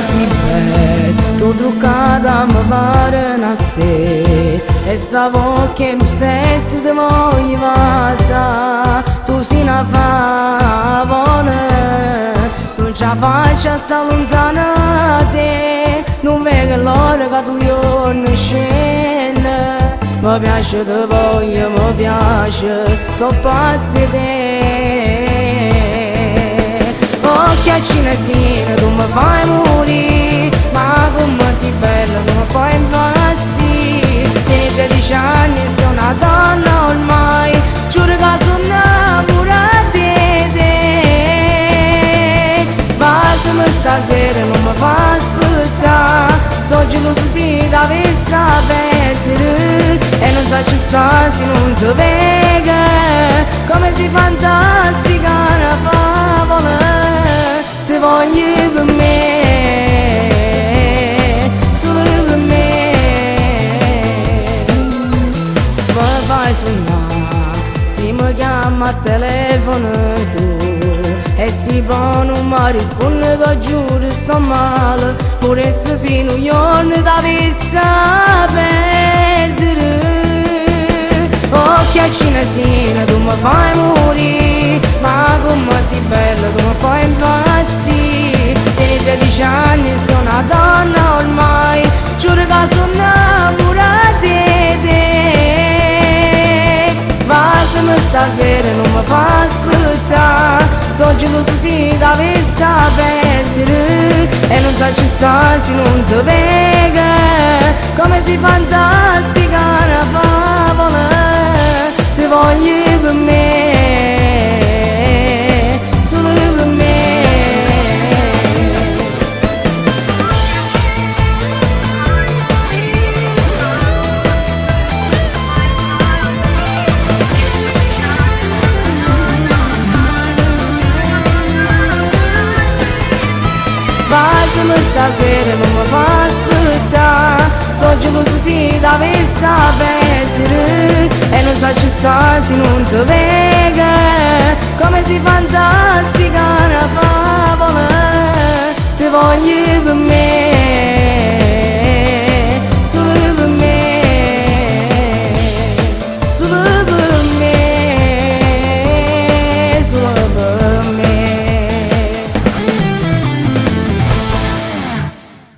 si bello, tu truccata mi pare una stella. E stavo che tu senti te voglio passare, tu sei una favola, non ce la faccio a stare lontana da te. Non vedo l'ora che tu giorni scende. Mi piace te voglio, mi piace, so pazzi di te. Occhia cinesina, tu mi fai morire, ma come sei bella, tu mi fai impazzire. Tieni 13 anni e sono una donna ormai, giuro che sono innamorata di te. Bastami stasera, non mi fa aspettare, so geloso se dovessi perdere. E non so ci sta se non ti vega, come sei fantastica una favola. Ti voglio per me, solo per me. Mi fai suonare, se mi chiama a telefono tu, e si poi non mi risponde, ti giuro sto male. Pure se sei un giorno t'avessi a perdere. Occhia cinesina, tu mi fai morire, ma come sei bella, tu mi fai impazzire. Tieni 13 anni e sono una donna ormai, giuro che sono innamorata di te. Bastami stasera, non mi fa aspettare, so geloso se dovessi perdere. E non so ci sta se non ti vega, come sei fantastica una favola. Ti voglio per me, solo per me. Bastami stasera, non mi fa aspettare, so geloso se dovessi perdere. E non so ci sta se non ti vega, come sei fantastica una favola. Ti voglio